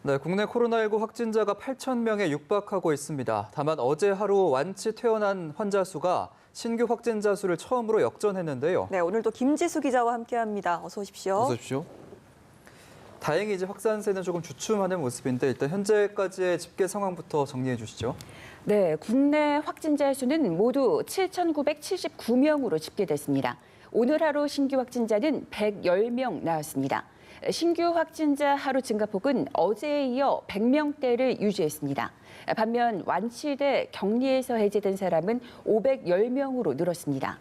네, 국내 코로나19 확진자가 8천 명에 육박하고 있습니다. 다만 어제 하루 완치 퇴원한 환자 수가 신규 확진자 수를 처음으로 역전했는데요. 네, 오늘도 김지수 기자와 함께합니다. 어서 오십시오. 어서 오십시오. 다행히 이제 확산세는 조금 주춤하는 모습인데 일단 현재까지의 집계 상황부터 정리해 주시죠. 네, 국내 확진자 수는 모두 7,979명으로 집계됐습니다. 오늘 하루 신규 확진자는 110명 나왔습니다. 신규 확진자 하루 증가폭은 어제에 이어 100명대를 유지했습니다. 반면 완치돼 격리에서 해제된 사람은 510명으로 늘었습니다.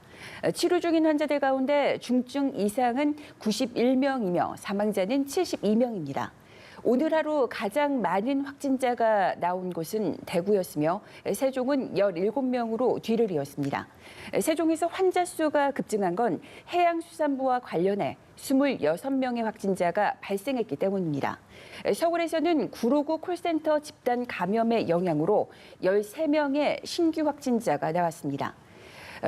치료 중인 환자들 가운데 중증 이상은 91명이며 사망자는 72명입니다. 오늘 하루 가장 많은 확진자가 나온 곳은 대구였으며 세종은 17명으로 뒤를 이었습니다. 세종에서 환자 수가 급증한 건 해양수산부와 관련해 26명의 확진자가 발생했기 때문입니다. 서울에서는 959 콜센터 집단 감염의 영향으로 13명의 신규 확진자가 나왔습니다.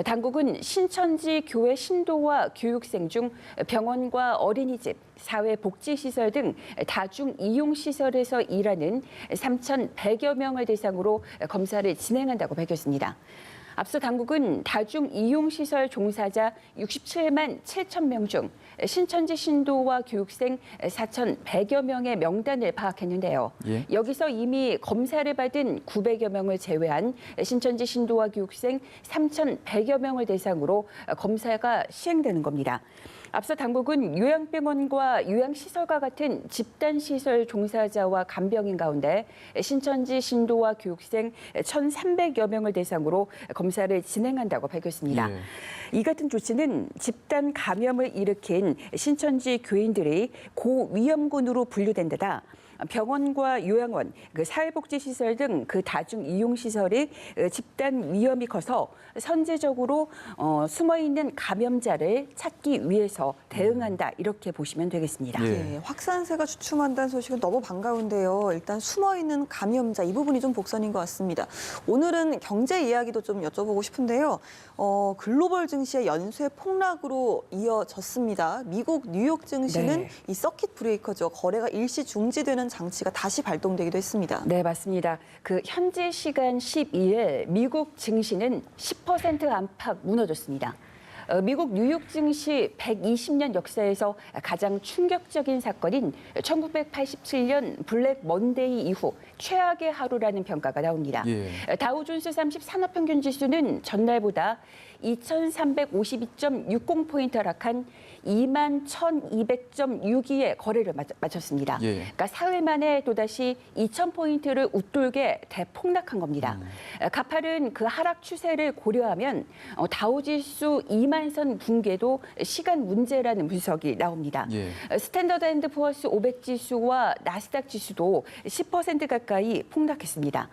당국은 신천지 교회 신도와 교육생 중 병원과 어린이집, 사회복지시설 등 다중이용시설에서 일하는 3,100여 명을 대상으로 검사를 진행한다고 밝혔습니다. 앞서 당국은 다중이용시설 종사자 67만 7천 명 중 신천지 신도와 교육생 4,100여 명의 명단을 파악했는데요. 여기서 이미 검사를 받은 900여 명을 제외한 신천지 신도와 교육생 3,100여 명을 대상으로 검사가 시행되는 겁니다. 앞서 당국은 요양병원과 요양시설과 같은 집단시설 종사자와 간병인 가운데 신천지 신도와 교육생 1,300여 명을 대상으로 검사를 진행한다고 밝혔습니다. 이 같은 조치는 집단 감염을 일으킨 신천지 교인들이 고위험군으로 분류된 데다 병원과 요양원, 사회복지시설 등 그 다중이용시설이 집단 위험이 커서 선제적으로 숨어있는 감염자를 찾기 위해서 대응한다 이렇게 보시면 되겠습니다. 네, 확산세가 주춤한다는 소식은 너무 반가운데요. 일단 숨어있는 감염자 이 부분이 좀 복선인 것 같습니다. 오늘은 경제 이야기도 좀 여쭤보고 싶은데요. 글로벌 증시의 연쇄 폭락으로 이어졌습니다. 미국 뉴욕 증시는 이 서킷 브레이커죠. 거래가 일시 중지되는 장치가 다시 발동되기도 했습니다. 네, 맞습니다. 그 현지 시간 12일 미국 증시는 10% 안팎 무너졌습니다. 미국 뉴욕 증시 120년 역사에서 가장 충격적인 사건인 1987년 블랙 먼데이 이후 최악의 하루라는 평가가 나옵니다. 다우존스 30 산업평균 지수는 전날보다 2,352.60포인트 하락한 21,200.62의 거래를 마쳤습니다. 그러니까 사흘 만에 또다시 2,000포인트를 웃돌게 대폭락한 겁니다. 가팔은 그 하락 추세를 고려하면 다우지수 2만선 붕괴도 시간 문제라는 분석이 나옵니다. 스탠더드 앤드 푸어스 500 지수와 나스닥 지수도 10% 가까이 폭락했습니다.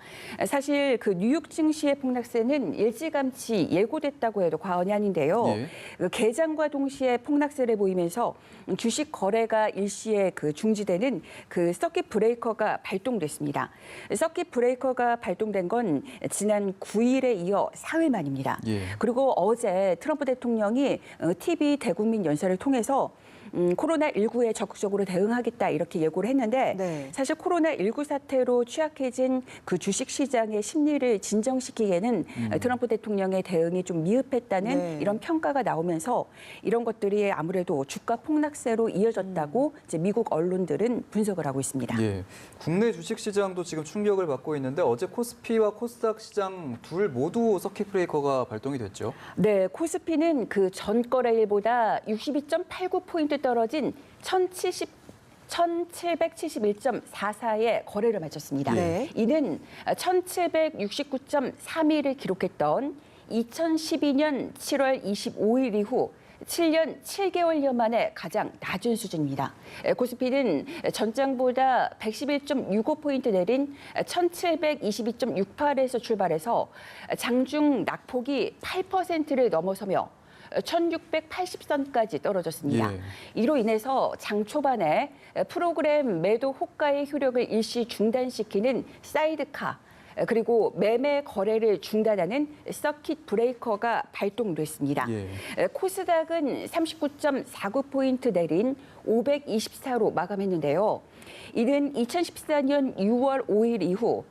사실 그 뉴욕 증시의 폭락세는 일찌감치 예고됐다고 해도 과언이 아닌데요. 그 개장과 동시에 폭락세를 보이면서 주식 거래가 일시에 그 중지되는 그 서킷 브레이커가 발동됐습니다. 서킷 브레이커가 발동된 건 지난 9일에 이어 사흘 만입니다. 그리고 어제 트럼프 대통령이 TV 대국민 연설을 통해서 코로나19에 적극적으로 대응하겠다 이렇게 예고를 했는데 사실 코로나19 사태로 취약해진 그 주식시장의 심리를 진정시키기에는 트럼프 대통령의 대응이 좀 미흡했다는 이런 평가가 나오면서 이런 것들이 아무래도 주가 폭락세로 이어졌다고 이제 미국 언론들은 분석을 하고 있습니다. 국내 주식시장도 지금 충격을 받고 있는데 어제 코스피와 코스닥 시장 둘 모두 서킷 브레이커가 발동이 됐죠. 네, 코스피는 그 전 거래일보다 62.89포인트 떨어진 1,771.44의 거래를 마쳤습니다. 이는 1,769.31을 기록했던 2012년 7월 25일 이후 7년 7개월여 만에 가장 낮은 수준입니다. 코스피는 전장보다 111.65포인트 내린 1,722.68에서 출발해서 장중 낙폭이 8%를 넘어서며 1,680선까지 떨어졌습니다. 이로 인해서 장 초반에 프로그램 매도 호가의 효력을 일시 중단시키는 사이드카, 그리고 매매 거래를 중단하는 서킷 브레이커가 발동됐습니다. 코스닥은 39.49포인트 내린 524로 마감했는데요. 이는 2014년 6월 5일 이후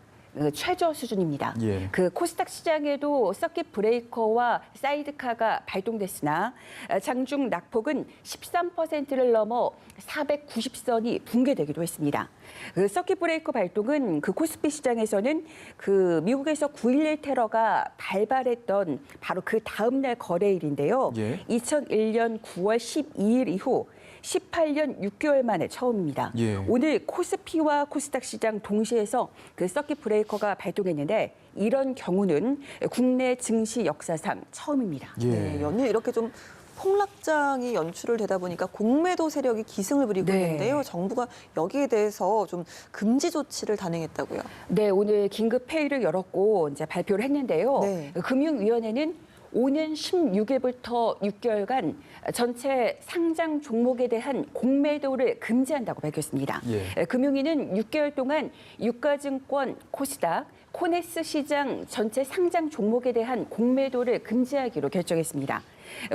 최저 수준입니다. 예. 그 코스닥 시장에도 서킷 브레이커와 사이드카가 발동됐으나 장중 낙폭은 13%를 넘어 490선이 붕괴되기도 했습니다. 그 서킷 브레이커 발동은 그 코스피 시장에서는 그 미국에서 9.11 테러가 발발했던 바로 그 다음 날 거래일인데요. 예. 2001년 9월 12일 이후 18년 6개월 만에 처음입니다. 예. 오늘 코스피와 코스닥 시장 동시에서 그 서킷 브레이커가 발동했는데 이런 경우는 국내 증시 역사상 처음입니다. 예. 네, 연일 이렇게 좀 폭락장이 연출을 되다 보니까 공매도 세력이 기승을 부리고 네. 있는데요. 정부가 여기에 대해서 좀 금지 조치를 단행했다고요. 네, 오늘 긴급 회의를 열었고 이제 발표를 했는데요. 네. 금융위원회는 오는 16일부터 6개월간 전체 상장 종목에 대한 공매도를 금지한다고 밝혔습니다. 예. 금융위는 6개월 동안 유가증권, 코스닥, 코넥스 시장 전체 상장 종목에 대한 공매도를 금지하기로 결정했습니다.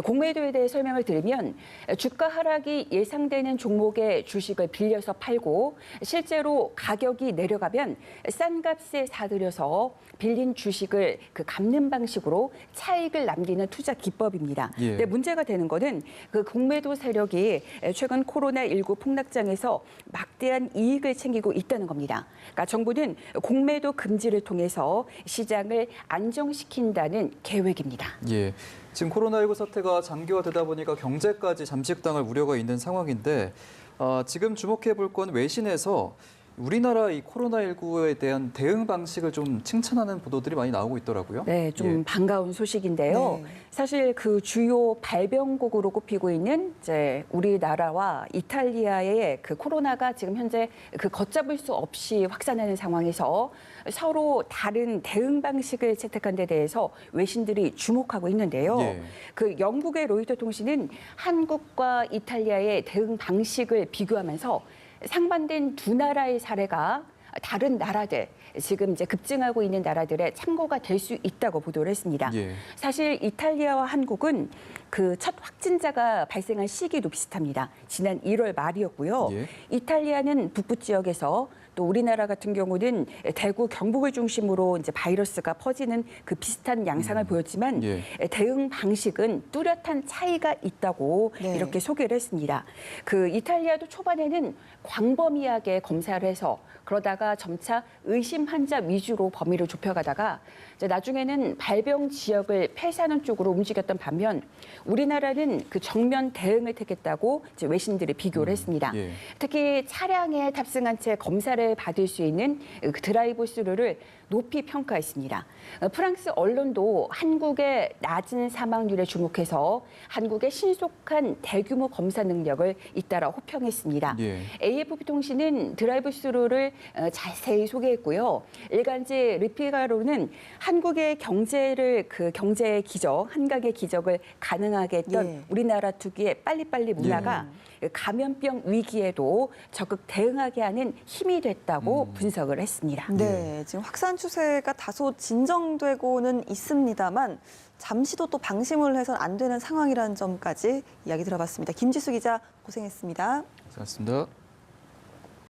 공매도에 대해 설명을 드리면 주가 하락이 예상되는 종목의 주식을 빌려서 팔고 실제로 가격이 내려가면 싼 값에 사들여서 빌린 주식을 그 갚는 방식으로 차익을 남기는 투자 기법입니다. 예. 근데 문제가 되는 거는 그 공매도 세력이 최근 코로나19 폭락장에서 막대한 이익을 챙기고 있다는 겁니다. 그러니까 정부는 공매도 금지를 통해서 시장을 안정시킨다는 계획입니다. 예. 지금 코로나19 사태가 장기화되다 보니까 경제까지 잠식당할 우려가 있는 상황인데 지금 주목해 볼 건 외신에서 우리나라 이 코로나19에 대한 대응 방식을 좀 칭찬하는 보도들이 많이 나오고 있더라고요. 네, 좀 예. 반가운 소식인데요. 네. 사실 그 주요 발병국으로 꼽히고 있는 이제 우리나라와 이탈리아의 그 코로나가 지금 현재 그 걷잡을 수 없이 확산하는 상황에서 서로 다른 대응 방식을 채택한 데 대해서 외신들이 주목하고 있는데요. 예. 그 영국의 로이터 통신은 한국과 이탈리아의 대응 방식을 비교하면서 상반된 두 나라의 사례가 다른 나라들, 지금 이제 급증하고 있는 나라들의 참고가 될 수 있다고 보도를 했습니다. 예. 사실 이탈리아와 한국은 그 첫 확진자가 발생한 시기도 비슷합니다. 지난 1월 말이었고요. 예. 이탈리아는 북부 지역에서 또 우리나라 같은 경우는 대구, 경북을 중심으로 이제 바이러스가 퍼지는 그 비슷한 양상을 보였지만 예. 대응 방식은 뚜렷한 차이가 있다고 네. 이렇게 소개를 했습니다. 그 이탈리아도 초반에는 광범위하게 검사를 해서 그러다가 점차 의심 환자 위주로 범위를 좁혀가다가 이제 나중에는 발병 지역을 폐쇄하는 쪽으로 움직였던 반면 우리나라는 그 정면 대응을 택했다고 이제 외신들이 비교를 했습니다. 예. 특히 차량에 탑승한 채 검사를 받을 수 있는 그 드라이브 스루를 높이 평가했습니다. 프랑스 언론도 한국의 낮은 사망률에 주목해서 한국의 신속한 대규모 검사 능력을 잇따라 호평했습니다. 예. AFP-통신은 드라이브 스루를 자세히 소개했고요. 일간지 르피가로는 한국의 경제의 기적, 한강의 기적을 가능하게 했던 예. 우리나라 특유의 빨리빨리 문화가 감염병 위기에도 적극 대응하게 하는 힘이 됐다고 분석을 했습니다. 네, 지금 확산 추세가 다소 진정되고는 있습니다만 잠시도 또 방심을 해서는 안 되는 상황이라는 점까지 이야기 들어봤습니다. 김지수 기자 고생했습니다. 고생하셨습니다.